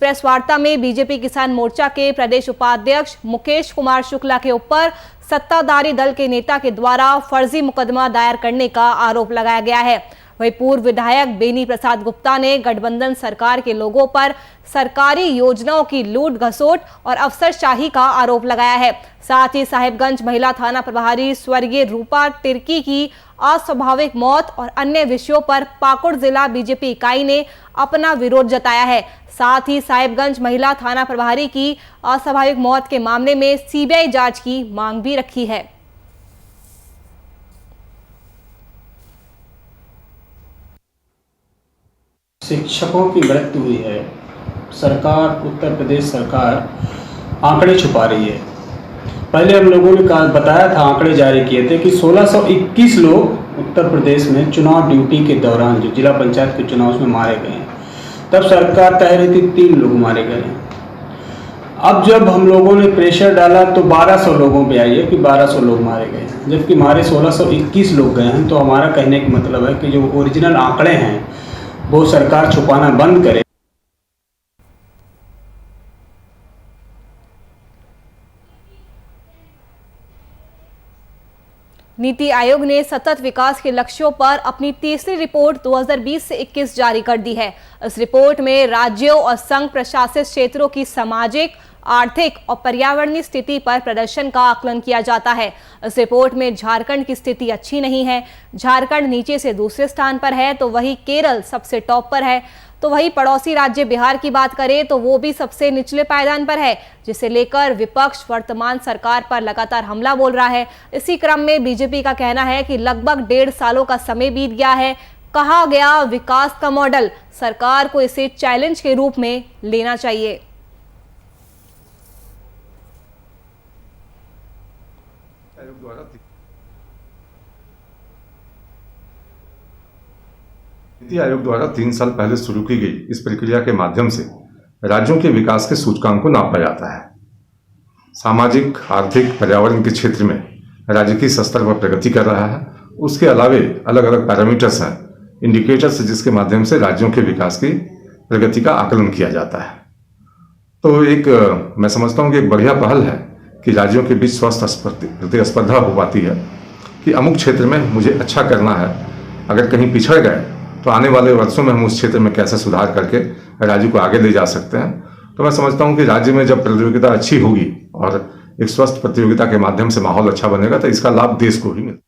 Press वार्ता में BJP किसान मोर्चा के प्रदेश उपाध्यक्ष मुकेश कुमार शुक्ला के ऊपर सत्ताधारी दल के नेता के द्वारा फर्जी मुकदमा दायर करने का आरोप लगाया गया है। वहीं पूर्व विधायक बेनी प्रसाद गुप्ता ने गठबंधन सरकार के लोगों पर सरकारी योजनाओं की लूट घसोट और अफसरशाही का आरोप लगाया है। साथ ही साहिबगंज महिला थाना प्रभारी स्वर्गीय रूपा तिर्की की अस्वाभाविक मौत और अन्य विषयों पर पाकुड़ जिला बीजेपी इकाई ने अपना विरोध जताया है। साथ ही साहिबगंज महिला थाना प्रभारी की अस्वाभाविक मौत के मामले में सीबीआई जांच की मांग भी रखी है। शिक्षकों की मृत्यु हुई है। सरकार, उत्तर प्रदेश सरकार आंकड़े छुपा रही है। पहले हम लोगों ने बताया था, आंकड़े जारी किए थे कि 1621 लोग उत्तर प्रदेश में चुनाव ड्यूटी के दौरान जो जिला पंचायत के चुनाव में मारे गए हैं। तब सरकार कह रही थी 3 लोग मारे गए हैं। अब जब हम लोगों ने प्रेशर डाला तो 1200 लोगों पे आई है कि 1200 लोग मारे गए हैं, जबकि हमारे 1621 लोग गए हैं। तो हमारा कहने का मतलब है कि जो ओरिजिनल आंकड़े हैं वो सरकार छुपाना बंद करे। नीति आयोग ने सतत विकास के लक्ष्यों पर अपनी तीसरी रिपोर्ट 2020 से 21 जारी कर दी है। इस रिपोर्ट में राज्यों और संघ प्रशासित क्षेत्रों की सामाजिक, आर्थिक और पर्यावरणीय स्थिति पर प्रदर्शन का आकलन किया जाता है। इस रिपोर्ट में झारखंड की स्थिति अच्छी नहीं है। झारखंड नीचे से दूसरे स्थान पर है, तो वही केरल सबसे टॉप पर है। तो वही पड़ोसी राज्य बिहार की बात करें तो वो भी सबसे निचले पायदान पर है, जिसे लेकर विपक्ष वर्तमान सरकार पर लगातार हमला बोल रहा है। इसी क्रम में बीजेपी का कहना है कि लगभग 1.5 सालों का समय बीत गया है। कहा गया विकास का मॉडल, सरकार को इसे चैलेंज के रूप में लेना चाहिए। नीति आयोग द्वारा 3 साल पहले शुरू की गई इस प्रक्रिया के माध्यम से राज्यों के विकास के सूचकांक को नापा जाता है। सामाजिक, आर्थिक, पर्यावरण के क्षेत्र में राज्य किस स्तर पर प्रगति कर रहा है, उसके अलावे अलग अलग पैरामीटर्स हैं, इंडिकेटर्स, जिसके माध्यम से राज्यों के विकास की प्रगति का आकलन किया जाता है। तो मैं समझता हूँ कि एक बढ़िया पहल है कि राज्यों के बीच स्वस्थ प्रतिस्पर्धा हो पाती है कि अमुक क्षेत्र में मुझे अच्छा करना है। अगर कहीं पिछड़ गए तो आने वाले वर्षों में हम उस क्षेत्र में कैसे सुधार करके राज्य को आगे ले जा सकते हैं। तो मैं समझता हूं कि राज्य में जब प्रतियोगिता अच्छी होगी और एक स्वस्थ प्रतियोगिता के माध्यम से माहौल अच्छा बनेगा तो इसका लाभ देश को ही मिलेगा।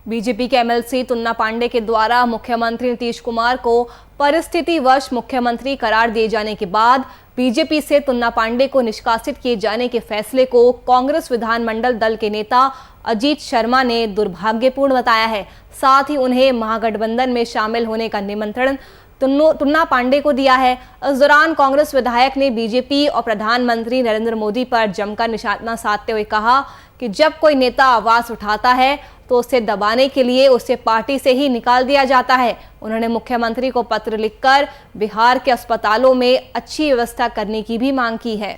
बीजेपी के एमएलसी तुन्ना पांडे के द्वारा मुख्यमंत्री नीतीश कुमार को परिस्थितिवश मुख्यमंत्री करार दिए जाने के बाद बीजेपी से तुन्ना पांडे को निष्कासित किए जाने के फैसले को कांग्रेस विधानमंडल दल के नेता अजीत शर्मा ने दुर्भाग्यपूर्ण बताया है। साथ ही उन्हें महागठबंधन में शामिल होने का निमंत्रण तुन्ना पांडे को दिया है। इस दौरान कांग्रेस विधायक ने बीजेपी और प्रधानमंत्री नरेंद्र मोदी पर जमकर निशाना साधते हुए कहा कि जब कोई नेता आवाज उठाता है तो उसे दबाने के लिए उसे पार्टी से ही निकाल दिया जाता है। उन्होंने मुख्यमंत्री को पत्र लिखकर बिहार के अस्पतालों में अच्छी व्यवस्था करने की भी मांग की है।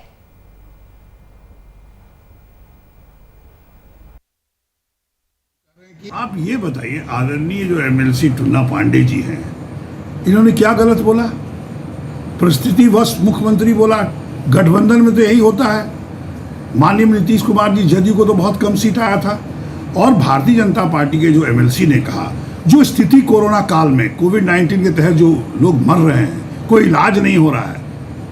आप ये बताइए, आदरणीय जो एमएलसी तुन्ना पांडे जी हैं, इन्होंने क्या गलत बोला? परिस्थितिवश मुख्यमंत्री बोला। गठबंधन में तो यही होता है। माननीय नीतीश कुमार जी, जदयू को तो बहुत कम सीट आया था, और भारतीय जनता पार्टी के जो एमएलसी ने कहा जो स्थिति कोरोना काल में कोविड-19 के तहत जो लोग मर रहे हैं, कोई इलाज नहीं हो रहा है,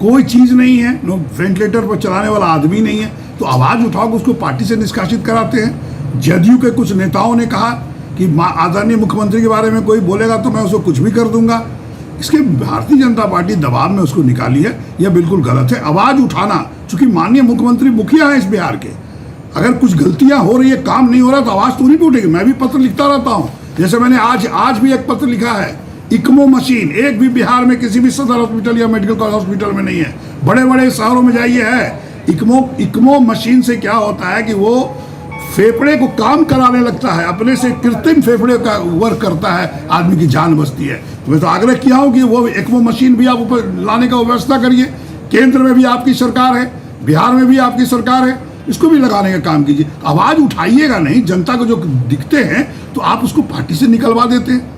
कोई चीज़ नहीं है, वेंटिलेटर पर चलाने वाला आदमी नहीं है, तो आवाज़ उठाओ उसको पार्टी से निष्कासित कराते हैं। जदयू के कुछ नेताओं ने कहा कि आदरणीय मुख्यमंत्री के बारे में कोई बोलेगा तो मैं उसको कुछ भी कर दूंगा। इसके भारतीय जनता पार्टी दबाव में उसको निकाली है, यह बिल्कुल गलत है। आवाज़ उठाना, चूंकि माननीय मुख्यमंत्री मुखिया है इस बिहार के, अगर कुछ गलतियां हो रही है, काम नहीं हो रहा तो आवाज़ तो नहीं उठेगी। मैं भी पत्र लिखता रहता हूं, जैसे मैंने आज भी एक पत्र लिखा है। इक्मो मशीन एक भी बिहार में किसी भी सदर हॉस्पिटल या मेडिकल कॉलेज हॉस्पिटल में नहीं है। बड़े बड़े शहरों में जाइए है। इक्मो मशीन से क्या होता है कि वो फेफड़े को काम कराने लगता है, अपने से कृत्रिम फेफड़े का वर्क करता है, आदमी की जान बचती है। तो मैं तो आग्रह किया हूँ कि वो इक्मो मशीन भी आप ऊपर लाने का व्यवस्था करिए। केंद्र में भी आपकी सरकार है, बिहार में भी आपकी सरकार है, इसको भी लगाने का काम कीजिए। आवाज उठाइएगा नहीं, जनता को जो दिखते हैं तो आप उसको पार्टी से निकलवा देते हैं।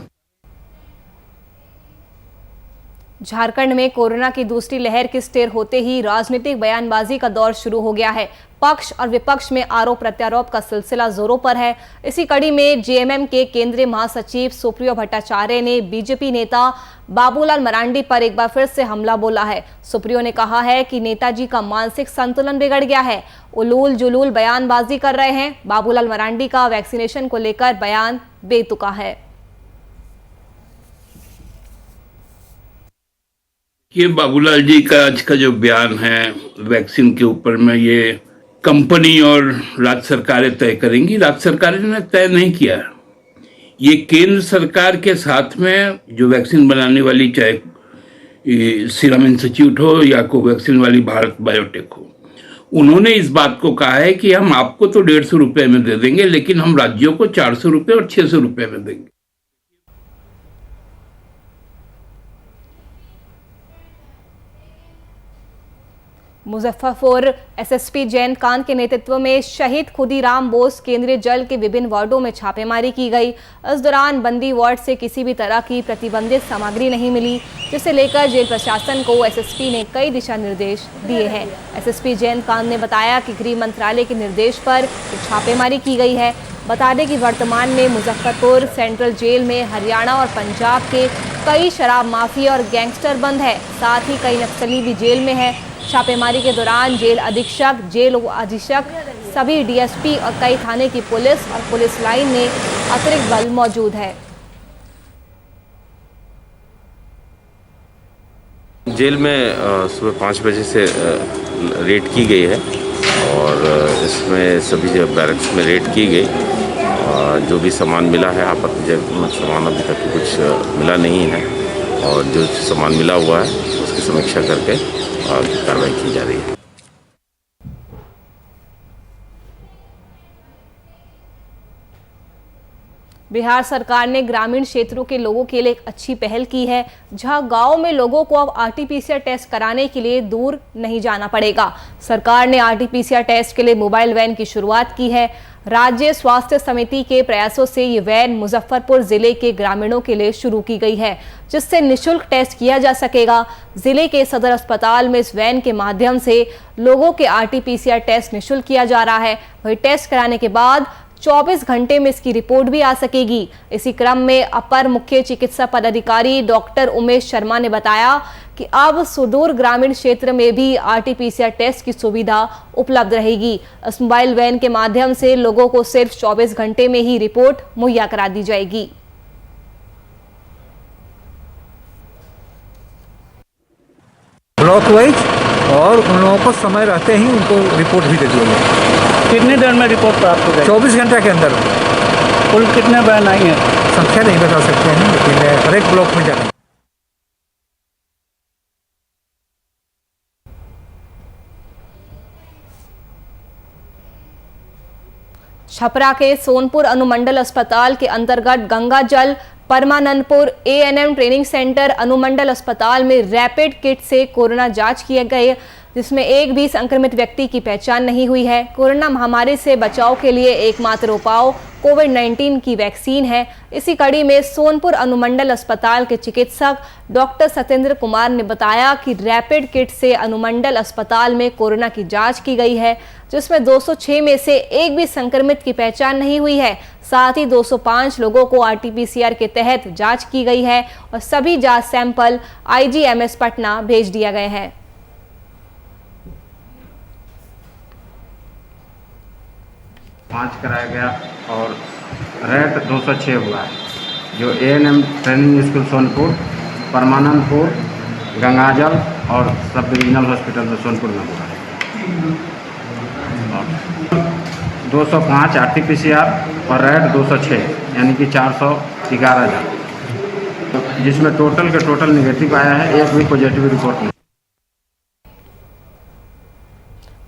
झारखंड में कोरोना की दूसरी लहर की स्टेर होते ही राजनीतिक बयानबाजी का दौर शुरू हो गया है। पक्ष और विपक्ष में आरोप प्रत्यारोप का सिलसिला जोरों पर है। इसी कड़ी में जेएमएम के केंद्रीय महासचिव सुप्रियो भट्टाचार्य ने बीजेपी नेता बाबूलाल मरांडी पर एक बार फिर से हमला बोला है। सुप्रियो ने कहा है कि नेताजी का मानसिक संतुलन बिगड़ गया है, उलूल जुलूल बयानबाजी कर रहे हैं। बाबूलाल मरांडी का वैक्सीनेशन को लेकर बयान बेतुका है। ये बाबूलाल जी का आज का जो बयान है वैक्सीन के ऊपर में, ये कंपनी और राज्य सरकारें तय करेंगी। राज्य सरकारें ने तय नहीं किया, ये केंद्र सरकार के साथ में जो वैक्सीन बनाने वाली, चाहे सीरम इंस्टीट्यूट हो या कोवैक्सीन वाली भारत बायोटेक हो, उन्होंने इस बात को कहा है कि हम आपको तो 150 रुपये में दे देंगे, लेकिन हम राज्यों को 400 रुपये और 600 रुपये में देंगे। मुजफ्फरपुर एसएसपी जयंतकांत के नेतृत्व में शहीद खुदीराम बोस केंद्रीय जेल के विभिन्न वार्डों में छापेमारी की गई। इस दौरान बंदी वार्ड से किसी भी तरह की प्रतिबंधित सामग्री नहीं मिली, जिसे लेकर जेल प्रशासन को एसएसपी ने कई दिशा निर्देश दिए हैं। एसएसपी जयंतकांत ने बताया कि गृह मंत्रालय के निर्देश पर छापेमारी की गई है। बता दें कि वर्तमान में मुजफ्फरपुर सेंट्रल जेल में हरियाणा और पंजाब के कई शराब माफिया और गैंगस्टर बंद है, साथ ही कई नक्सली भी जेल में है। छापेमारी के दौरान जेल अधीक्षक, जेल अधीक्षक, सभी डीएसपी और कई थाने की पुलिस और पुलिस लाइन में अतिरिक्त बल मौजूद है। जेल में सुबह 5 बजे से रेड की गई है और इसमें सभी जो बैरक्स में रेड की गई। जो भी सामान मिला है, आपत्तिजनक सामान अभी तक कुछ मिला नहीं है और जो सामान मिला हुआ है उसकी समीक्षा करके कार्रवाई की जा रही है। बिहार सरकार ने ग्रामीण क्षेत्रों के लोगों के लिए एक अच्छी पहल की है, जहां गांव में लोगों को अब आरटीपीसीआर टेस्ट कराने के लिए दूर नहीं जाना पड़ेगा। सरकार ने आरटीपीसीआर टेस्ट के लिए मोबाइल वैन की शुरुआत की है। राज्य स्वास्थ्य समिति के प्रयासों से ये वैन मुजफ्फरपुर जिले के ग्रामीणों के लिए शुरू की गई है, जिससे निःशुल्क टेस्ट किया जा सकेगा। जिले के सदर अस्पताल में इस वैन के माध्यम से लोगों के आरटीपीसीआर टेस्ट निःशुल्क किया जा रहा है। वही टेस्ट कराने के बाद 24 घंटे में इसकी रिपोर्ट भी आ सकेगी। इसी क्रम में अपर मुख्य चिकित्सा पदाधिकारी डॉक्टर उमेश शर्मा ने बताया कि अब सुदूर ग्रामीण क्षेत्र में भी आरटीपीसीआर टेस्ट की सुविधा उपलब्ध रहेगी। इस मोबाइल वैन के माध्यम से लोगों को सिर्फ 24 घंटे में ही रिपोर्ट मुहैया करा दी जाएगी। ब्लॉक वाइज और उन लोगों को समय रहते ही उनको रिपोर्ट भी दे देंगे। कितनी देर में रिपोर्ट प्राप्त हो जाएगी? 24 घंटे के अंदर। कुल कितने वैन आई हैं? संख्या नहीं बता सकते हैं, लेकिन हर एक ब्लॉक में जाएंगे। छपरा के सोनपुर अनुमंडल अस्पताल के अंतर्गत गंगाजल परमानंदपुर एएनएम ट्रेनिंग सेंटर अनुमंडल अस्पताल में रैपिड किट से कोरोना जांच किए गए, जिसमें एक भी संक्रमित व्यक्ति की पहचान नहीं हुई है। कोरोना महामारी से बचाव के लिए एकमात्र उपाय कोविड-19 की वैक्सीन है। इसी कड़ी में सोनपुर अनुमंडल अस्पताल के चिकित्सक डॉक्टर सत्येंद्र कुमार ने बताया कि रैपिड किट से अनुमंडल अस्पताल में कोरोना की जांच की गई है, जिसमें 206 में से एक भी संक्रमित की पहचान नहीं हुई है। साथ ही 205 लोगों को आरटीपीसीआर के तहत जांच की गई है और सभी जांच सैंपल आईजीएमएस पटना भेज दिया गए हैं। पाँच कराया गया और रेट 206 हुआ है, जो ANM training school Sonpur, Parmanandpur, गंगाजल और सब डिविजनल हॉस्पिटल में सोनपुर में हुआ है। 205 आरटीपीसीआर और रेट 206, यानी कि 411,000, जिसमें टोटल के टोटल निगेटिव आया है, एक भी पॉजिटिव रिपोर्ट नहीं।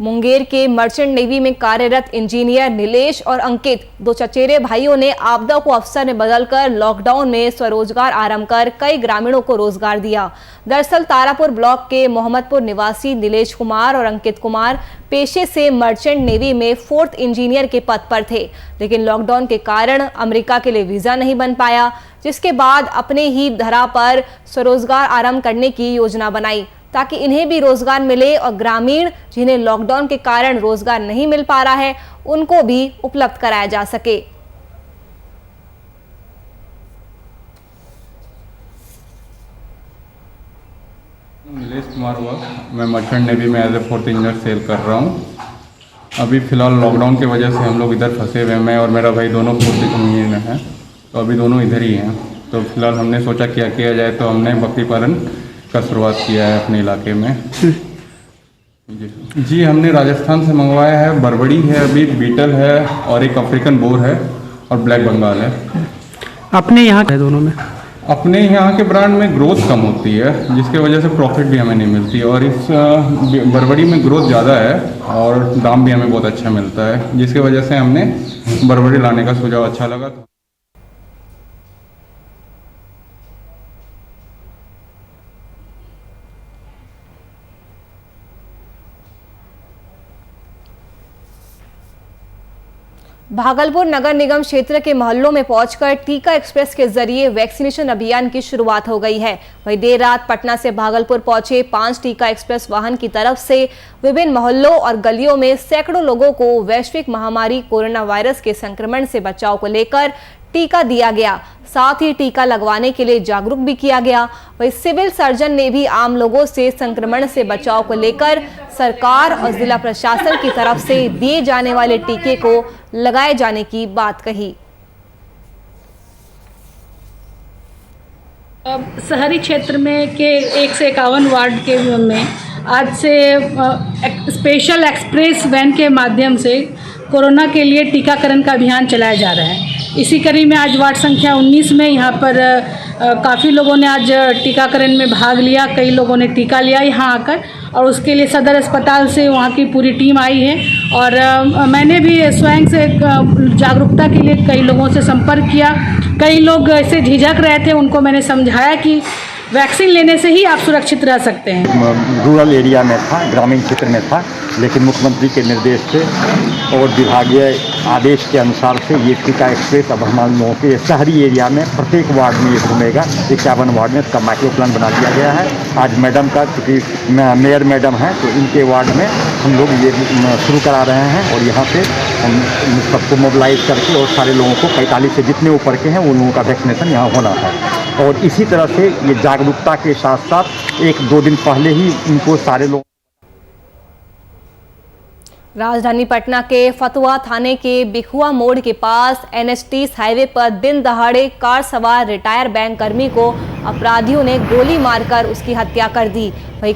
मुंगेर के मर्चेंट नेवी में कार्यरत इंजीनियर नीलेश और अंकित, दो चचेरे भाइयों ने आपदा को अवसर में बदलकर लॉकडाउन में स्वरोजगार आरंभ कर कई ग्रामीणों को रोजगार दिया। दरअसल तारापुर ब्लॉक के मोहम्मदपुर निवासी नीलेश कुमार और अंकित कुमार पेशे से मर्चेंट नेवी में 4th इंजीनियर के पद पर थे, लेकिन लॉकडाउन के कारण अमेरिका के लिए वीजा नहीं बन पाया, जिसके बाद अपने ही धरा पर स्वरोजगार आरंभ करने की योजना बनाई ताकि इन्हें भी रोजगार मिले और ग्रामीण जिन्हें लॉकडाउन के कारण रोजगार नहीं मिल पा रहा है उनको भी उपलब्ध कराया जा सके। नीलेश कुमार हुआ, मैं मर्चेंट नेवी में as a 4th engineer sail कर रहा हूँ। अभी फ़िलहाल लॉकडाउन की वजह से हम लोग इधर फंसे हुए हैं। मैं और मेरा भाई दोनों 4th इंजीनियर हैं, तो अभी दोनों इधर ही हैं। तो फिलहाल हमने सोचा क्या किया जाए, तो हमने बकरी पालन का शुरुआत किया है अपने इलाके में। जी हमने राजस्थान से मंगवाया है, बरबड़ी है, अभी बीटल है और एक अफ्रीकन बोर है और ब्लैक बंगाल है। अपने यहाँ है दोनों में? अपने यहाँ के ब्रांड में ग्रोथ कम होती है, जिसके वजह से प्रॉफिट भी हमें नहीं मिलती, और इस बरबड़ी में ग्रोथ ज़्यादा है और दाम भी हमें बहुत अच्छा मिलता है, जिसकी वजह से हमने बरबड़ी लाने का सुझाव अच्छा लगा। भागलपुर नगर निगम क्षेत्र के मोहल्लों में पहुंचकर टीका एक्सप्रेस के जरिए वैक्सीनेशन अभियान की शुरुआत हो गई है। वहीं देर रात पटना से भागलपुर पहुंचे 5 टीका एक्सप्रेस वाहन की तरफ से विभिन्न मोहल्लों और गलियों में सैकड़ों लोगों को वैश्विक महामारी कोरोना वायरस के संक्रमण से बचाव को लेकर टीका दिया गया। साथ ही टीका लगवाने के लिए जागरूक भी किया गया। वहीं सिविल सर्जन ने भी आम लोगों से संक्रमण से बचाव को लेकर सरकार और जिला प्रशासन की तरफ से दिए जाने वाले टीके को लगाए जाने की बात कही। शहरी क्षेत्र में के 1 से 51 वार्ड के में आज से स्पेशल एक्सप्रेस वैन के माध्यम से कोरोना के लिए टीकाकरण का अभियान चलाया जा रहा है। इसी कड़ी में आज वार्ड संख्या 19 में यहाँ पर काफ़ी लोगों ने आज टीकाकरण में भाग लिया। कई लोगों ने टीका लिया यहाँ आकर, और उसके लिए सदर अस्पताल से वहाँ की पूरी टीम आई है। और मैंने भी स्वयं से जागरूकता के लिए कई लोगों से संपर्क किया। कई लोग ऐसे झिझक रहे थे, उनको मैंने समझाया कि वैक्सीन लेने से ही आप सुरक्षित रह सकते हैं। रूरल एरिया में था, ग्रामीण क्षेत्र में था, लेकिन मुख्यमंत्री के निर्देश से और विभागीय आदेश के अनुसार से ये टीका एक्सप्रेस अब हमारे लोगों के शहरी एरिया में प्रत्येक वार्ड में ये घूमेगा। 51 वार्ड में इसका माइक्रो प्लान बना दिया गया है। आज मैडम का, चूँकि मेयर मैडम है, तो इनके वार्ड में हम लोग ये शुरू करा रहे हैं और यहाँ पे हम सबको मोबिलाइज करके और सारे लोगों को 45 से जितने ऊपर के हैं उन लोगों का वैक्सीनेशन यहाँ होना है। और इसी तरह से ये जागरूकता के साथ साथ 1-2 दिन पहले ही इनको सारे लोग। राजधानी पटना के फतुहा थाने के बिखुआ मोड़ के पास NH-30 हाईवे पर दिन दहाड़े कार सवार रिटायर बैंक कर्मी को अपराधियों ने गोली मारकर उसकी हत्या कर दी। वही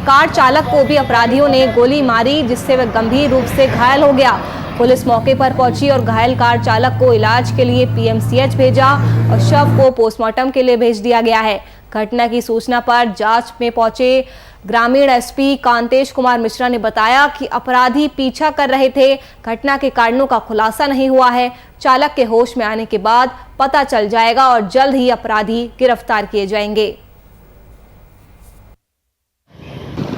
कार चालक को भी अपराधियों ने गोली मारी, जिससे वह गंभीर रूप से घायल हो गया। पुलिस मौके पर पहुंची और घायल कार चालक को इलाज के लिए PMCH भेजा और शव को पोस्टमार्टम के लिए भेज दिया गया है। घटना की सूचना पर जांच में पहुंचे ग्रामीण SP कांतेश कुमार मिश्रा ने बताया कि अपराधी पीछा कर रहे थे। घटना के कारणों का खुलासा नहीं हुआ है। चालक के होश में आने के बाद पता चल जाएगा और जल्द ही अपराधी गिरफ्तार किए जाएंगे।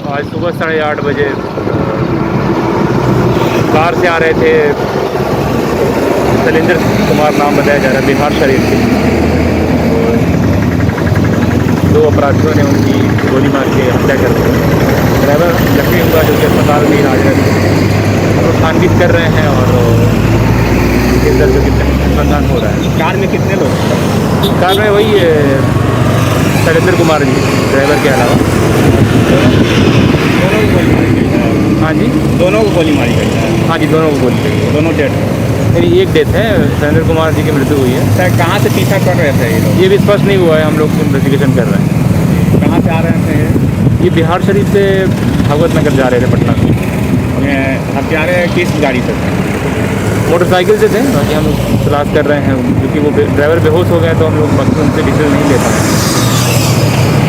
आज सुबह 8:30 बजे कार से आ रहे थे, शैलेंद्र कुमार नाम बताया जा रहा है, बिहार शरीफ से। 2 अपराधियों ने उनकी गोली मार के हत्या कर दी। ड्राइवर जख्मी हुआ, जो कि अस्पताल में इलाजरत है। वो छानबीन कर रहे हैं और इसके अंदर जो कि अनुसंधान हो रहा है। कार में कितने लोग? कार में वही शैलेंद्र कुमार जी, ड्राइवर के अलावा। हाँ जी, दोनों को गोली मारी गई है। हाँ जी, दोनों को गोली गई। दोनों डेथ है? एक डेथ है, शैलेंद्र कुमार जी की मृत्यु हुई है। सर कहाँ से पीछा कर रहे थे ये लोग? ये भी स्पष्ट नहीं हुआ है, हम लोग इन्वेस्टिगेशन कर रहे हैं। कहाँ से आ रहे थे ये? बिहार शरीफ से भागवत नगर जा रहे थे पटना से। हत्यारे किस गाड़ी से थे? मोटरसाइकिल से थे। बाकी हम तलाश कर रहे हैं, क्योंकि वो ड्राइवर बेहोश हो गए तो हम लोग उनसे डिटेल नहीं ले पाए।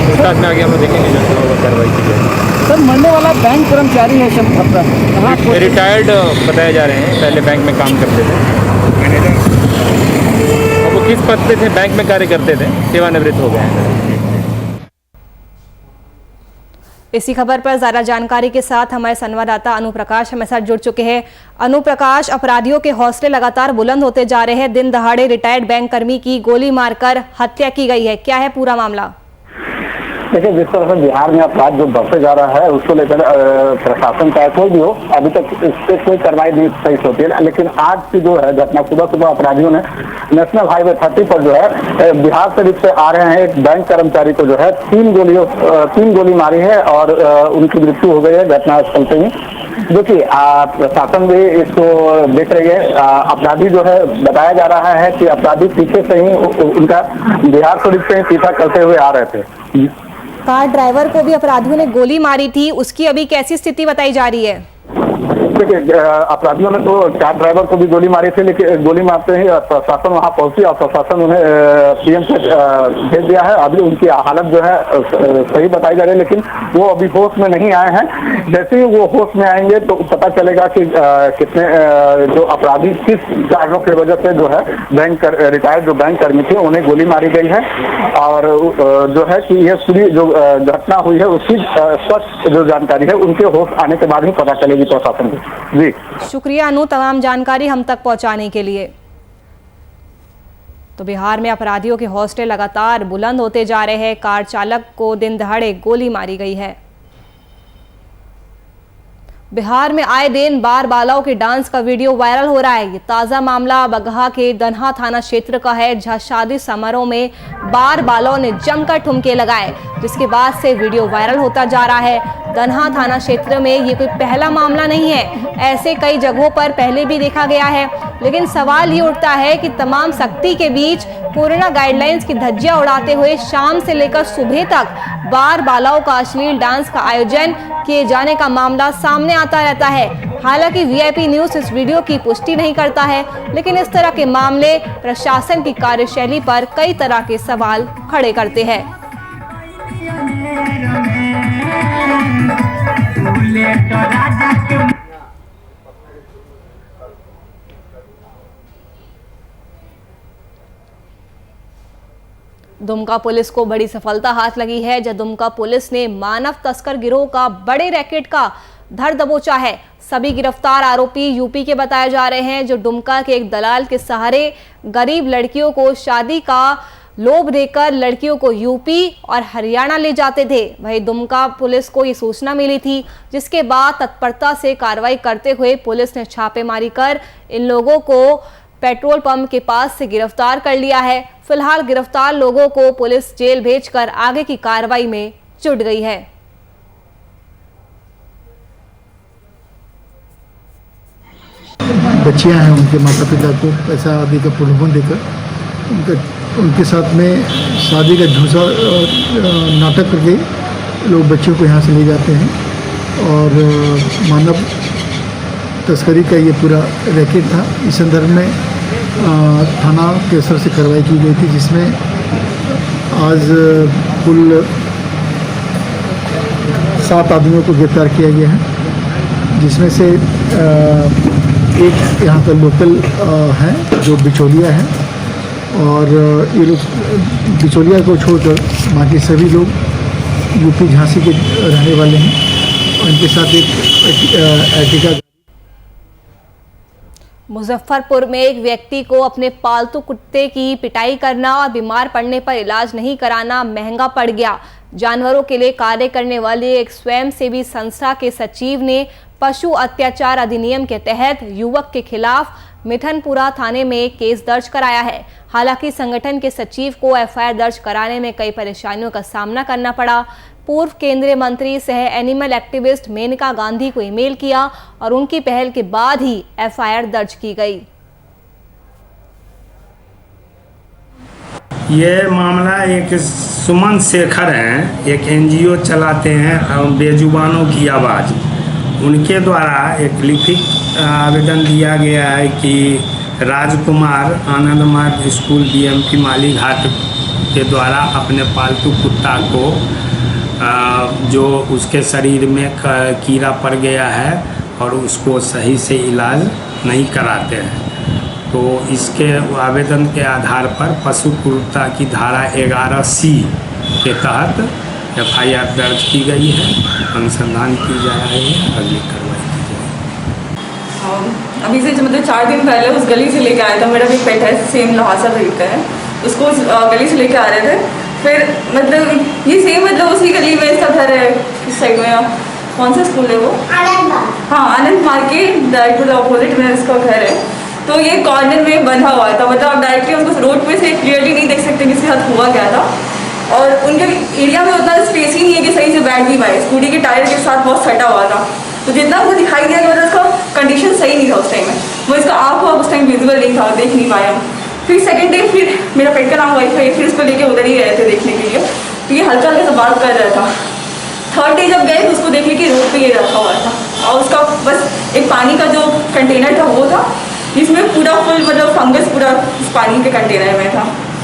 उसके बाद में आगे हम लोग देखेंगे जो कार्रवाई की जाएगी। सर मरने वाला बैंक कर्मचारी है सब अपना कहाँ रिटायर्ड बताए जा रहे हैं, पहले बैंक में काम करते थे मैनेजर, और वो किस पद पे थे, बैंक में कार्य करते थे, सेवानिवृत्त हो गए हैं। इसी खबर पर ज्यादा जानकारी के साथ हमारे संवाददाता अनुप्रकाश हमारे साथ जुड़ चुके हैं। अनुप्रकाश, अपराधियों के हौसले लगातार बुलंद होते जा रहे हैं। दिन दहाड़े रिटायर्ड बैंक कर्मी की गोली मारकर हत्या की गई है, क्या है पूरा मामला? देखिए, जिस तरह से बिहार में अपराध जो बढ़ते जा रहा है उसको लेकर प्रशासन चाहे कोई भी हो, अभी तक इस पर कोई कार्रवाई नहीं सही होती है। लेकिन आज की जो है घटना, सुबह अपराधियों ने नेशनल हाईवे 30 पर जो है बिहार शरीफ से आ रहे हैं एक बैंक कर्मचारी को जो है 3 गोली मारी है और उनकी मृत्यु हो गई है घटनास्थल पे ही। देखिए, प्रशासन भी इसको देख रही है। अपराधी जो है, बताया जा रहा है कि अपराधी पीछे से ही उनका बिहार शरीफ से ही पीछा करते हुए आ रहे थे। कार ड्राइवर को भी अपराधियों ने गोली मारी थी, उसकी अभी कैसी स्थिति बताई जा रही है? देखिए, अपराधियों ने तो कार ड्राइवर को भी गोली मारी थी, लेकिन गोली मारते ही प्रशासन वहां पहुंची और प्रशासन उन्हें पीएम से भेज दिया है। अभी उनकी हालत जो है सही बताई जा रही है, लेकिन वो अभी होश में नहीं आए हैं। जैसे ही वो होश में आएंगे तो पता चलेगा कि कितने जो अपराधी किस कारणों की वजह से जो है रिटायर्ड जो बैंक कर्मी थे उन्हें गोली मारी गई है। और जो है कि यह पूरी जो घटना हुई है उसकी स्पष्ट जो जानकारी है उनके होश आने के बाद ही पता चलेगी प्रशासन को। जी शुक्रिया अनु, तमाम जानकारी हम तक पहुंचाने के लिए। तो बिहार में अपराधियों के हौसले लगातार बुलंद होते जा रहे हैं। कार चालक को दिन दहाड़े गोली मारी गई है। बिहार में आए दिन बार बालाओं के डांस का वीडियो वायरल हो रहा है। ये ताजा मामला बगहा के दन्हा थाना क्षेत्र का है, जहां शादी समारोह में बार बालाओं ने जमकर ठुमके लगाए, जिसके बाद से वीडियो वायरल होता जा रहा है। दन्हा थाना क्षेत्र में ये कोई पहला मामला नहीं है, ऐसे कई जगहों पर पहले भी देखा गया है। लेकिन सवाल ये उठता है कि तमाम सख्ती के बीच कोरोना गाइडलाइंस की धज्जियां उड़ाते हुए शाम से लेकर सुबह तक बार बालाओं का अश्लील डांस का आयोजन किए जाने का मामला सामने आता रहता है। हालांकि वीआईपी न्यूज इस वीडियो की पुष्टि नहीं करता है, लेकिन इस तरह के मामले प्रशासन की कार्यशैली पर कई तरह के सवाल खड़े करते हैं। दुमका पुलिस को बड़ी सफलता हाथ लगी है, जब दुमका पुलिस ने मानव तस्कर गिरोह का बड़े रैकेट का धर दबोचा है। सभी गिरफ्तार आरोपी यूपी के बताए जा रहे हैं, जो दुमका के एक दलाल के सहारे गरीब लड़कियों को शादी का लोभ देकर लड़कियों को यूपी और हरियाणा ले जाते थे। वहीं दुमका पुलिस को ये सूचना मिली थी, जिसके बाद तत्परता से कार्रवाई करते हुए पुलिस ने छापेमारी कर इन लोगों को पेट्रोल पंप के पास से गिरफ्तार कर लिया है। फिलहाल गिरफ्तार लोगों को पुलिस जेल भेजकर आगे की कार्रवाई में जुट गई है। बच्चियां हैं, उनके माता पिता को पैसा आदि का प्रलोभन देकर उनके साथ में शादी का झूठा नाटक करके लोग बच्चों को यहाँ से ले जाते हैं और मानव तस्करी का ये पूरा रैकेट था। इस संदर्भ में थाना के स्तर से कार्रवाई की गई थी, जिसमें आज कुल 7 आदमियों को गिरफ्तार किया गया है, जिसमें से एक यहाँ का लोकल है जो बिचौलिया है, और ये लोग बिचौलिया को छोड़कर बाकी सभी लोग यूपी झांसी के रहने वाले हैं। और इनके साथ एक एर्टिगा। मुजफ्फरपुर में एक व्यक्ति को अपने पालतू कुत्ते की पिटाई करना और बीमार पड़ने पर इलाज नहीं कराना महंगा पड़ गया। जानवरों के लिए कार्य करने वाली एक स्वयंसेवी संस्था के सचिव ने पशु अत्याचार अधिनियम के तहत युवक के खिलाफ मिठनपुरा थाने में केस दर्ज कराया है। हालांकि संगठन के सचिव को एफआईआर दर्ज कराने में कई परेशानियों का सामना करना पड़ा। पूर्व केंद्रीय मंत्री सह एनिमल एक्टिविस्ट मेनका गांधी को ईमेल किया और उनकी पहल के बाद ही एफआईआर दर्ज की गई। ये मामला एक सुमन शेखर हैं, एक एनजीओ चलाते हैं बेजुबानों की आवाज़, उनके द्वारा एक लिखित आवेदन दिया गया है कि राजकुमार आनंद मार्ग स्कूल बीएमपी माली घाट के द्वारा अपने पालतू कुत्ता को जो उसके शरीर में कीड़ा पड़ गया है और उसको सही से इलाज नहीं कराते हैं। तो इसके आवेदन के आधार पर पशु क्रूरता की धारा 11C के तहत FIR दर्ज की गई है, अनुसंधान की जा रही है, अगली कार्रवाई की जाएगी। अभी से मतलब 4 दिन पहले उस गली से लेके आया था, मेरा भी पेट है सेम लहासा ब्रीड का है, उसको उस गली से लेके आ रहे थे। फिर मतलब ये सेम मतलब उसी गली में इसका घर है, किस साइड में, कौन सा स्कूल है वो, हाँ आनंद मार्केट डायरेक्ट अपोजिट में इसका घर है। तो ये कॉर्नर में बंधा हुआ था, मतलब आप डायरेक्टली उनको रोड पे से क्लियरली नहीं देख सकते किसके साथ हुआ क्या था। और उनके एरिया में उतना स्पेस ही नहीं है कि सही से बैठ भी पाए, स्कूटी के टायर के साथ बहुत सटा हुआ था। तो जितना वो दिखाई दिया कि मतलब उसका कंडीशन सही नहीं था उस टाइम में, वो इसका आँख उस टाइम विजिबल नहीं था, देख नहीं पाया। फिर सेकेंड डे फिर मेरा पेट का नाम वाइफ है, फिर उसको लेके उधर ही गए थे देखने के लिए, तो ये हल्का हल्का बात कर रहा था। थर्ड डे जब गए तो उसको देखे कि रोड पे ये रखा हुआ था और उसका बस एक पानी का जो कंटेनर था वो था, जिसमें पूरा फुल मतलब फंगस पूरा उस पानी के कंटेनर में था।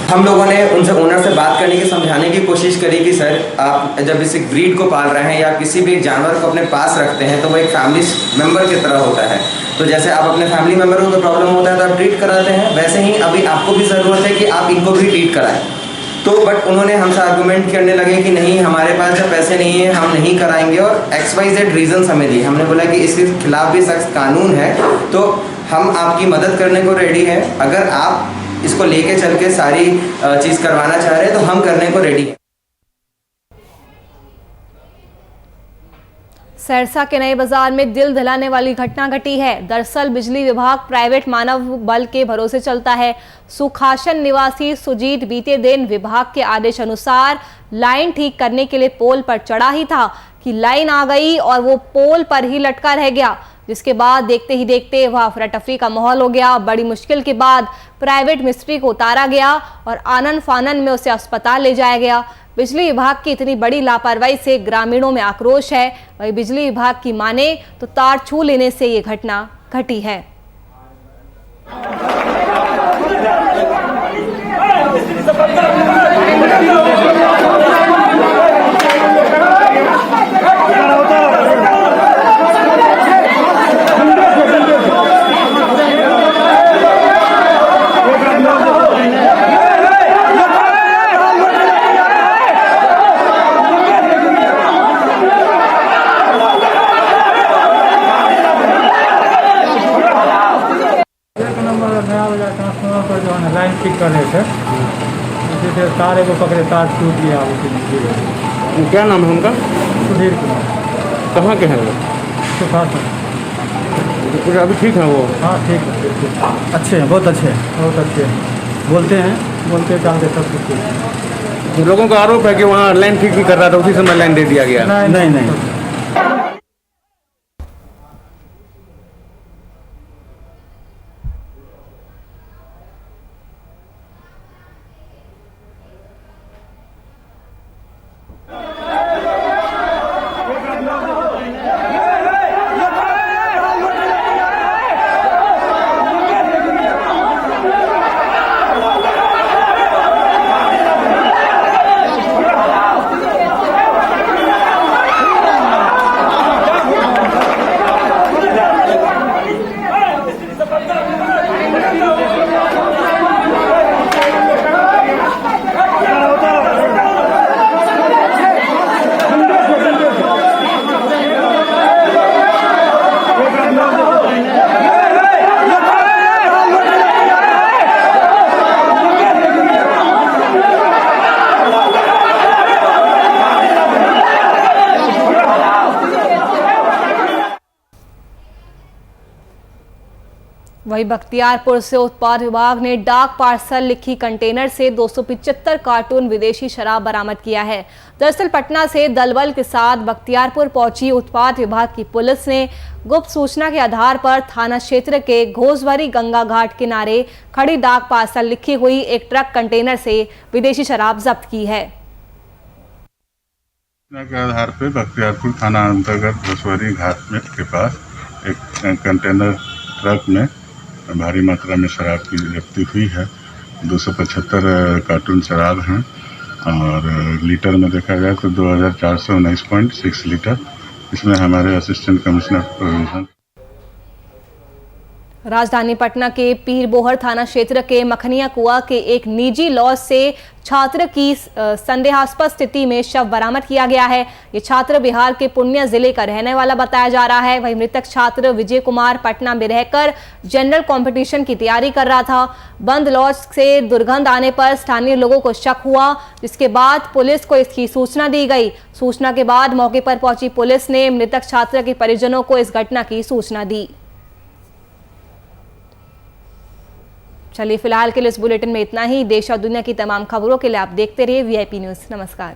हम लोगों ने उनसे ओनर से बात करने की, समझाने की कोशिश करी कि सर आप जब इस ब्रीड को पाल रहे हैं या किसी भी जानवर को अपने पास रखते हैं तो वो एक फैमिली मेम्बर की तरह होता है। तो जैसे आप अपने फैमिली मेम्बर को प्रॉब्लम होता है तो आप ट्रीट कराते हैं, वैसे ही अभी आपको भी ज़रूरत है कि आप इनको भी ट्रीट कराएं। तो बट उन्होंने हमसे आर्गूमेंट करने लगे कि नहीं हमारे पास जब पैसे नहीं है हम नहीं कराएंगे, और XYZ रीजन हमें दिए। हमने बोला कि इसके खिलाफ भी सख्त कानून है, तो हम आपकी मदद करने को रेडी हैं। अगर आप इसको लेके चल के सारी चीज़ करवाना चाह रहे हैं तो हम करने को रेडी हैं। सरसा के नए बाजार में दिल दहलाने वाली घटना घटी है। दरअसल बिजली विभाग प्राइवेट मानव बल के भरोसे चलता है। सुखासन निवासी सुजीत बीते दिन विभाग के आदेश अनुसार लाइन ठीक करने के लिए पोल पर चढ़ा ही था कि लाइन आ गई और वो पोल पर ही लटका रह गया, जिसके बाद देखते ही देखते वह अफरा-तफरी का माहौल हो गया। बड़ी मुश्किल के बाद प्राइवेट मिस्त्री को उतारा गया और आनन फानन में उसे अस्पताल ले जाया गया। बिजली विभाग की इतनी बड़ी लापरवाही से ग्रामीणों में आक्रोश है। वहीं बिजली विभाग की माने तो तार छू लेने से ये घटना घटी है। लाइन ठीक कर रहे थे, उसी से तार को पकड़े, तार टूट गया। क्या नाम है उनका? सुधीर कुमार। कहाँ के हैं वो? सुखासन। तो अभी ठीक है वो? हाँ ठीक है, अच्छे हैं, बहुत अच्छे हैं, बहुत अच्छे हैं, बोलते चाहते सब कुछ। लोगों का आरोप है कि वहाँ लाइन ठीक नहीं कर रहा था, उसी समय लाइन दे दिया गया। नहीं। वहीं बख्तियारपुर से उत्पाद विभाग ने डाक पार्सल लिखी कंटेनर से 275 कार्टून विदेशी शराब बरामद किया है। दरअसल पटना से दलबल के साथ बख्तियारपुर पहुंची उत्पाद विभाग की पुलिस ने गुप्त सूचना के आधार पर थाना क्षेत्र के घोसभरी गंगा घाट किनारे खड़ी डाक पार्सल लिखी हुई एक ट्रक कंटेनर से विदेशी शराब जब्त की है। के आधार पर बख्तियारपुर थाना अंतर्गत घोसभरी घाट में के पास एक कंटेनर ट्रक में भारी मात्रा में शराब की जब्ती हुई है। 275 कार्टून शराब हैं और लीटर में देखा जाए तो 2419.6 लीटर। इसमें हमारे असिस्टेंट कमिश्नर प्रोविजन राजधानी पटना के पीरबोहर थाना क्षेत्र के मखनिया कुआ के एक निजी लॉज से छात्र की संदेहास्पद स्थिति में शव बरामद किया गया है। ये छात्र बिहार के पूर्णिया जिले का रहने वाला बताया जा रहा है। वहीं मृतक छात्र विजय कुमार पटना में रहकर जनरल कंपटीशन की तैयारी कर रहा था। बंद लॉज से दुर्गंध आने पर स्थानीय लोगों को शक हुआ, जिसके बाद पुलिस को इसकी सूचना दी गई। सूचना के बाद मौके पर पहुंची पुलिस ने मृतक छात्र के परिजनों को इस घटना की सूचना दी। चलिए फिलहाल के लिए इस बुलेटिन में इतना ही। देश और दुनिया की तमाम खबरों के लिए आप देखते रहिए VIP न्यूज़। नमस्कार।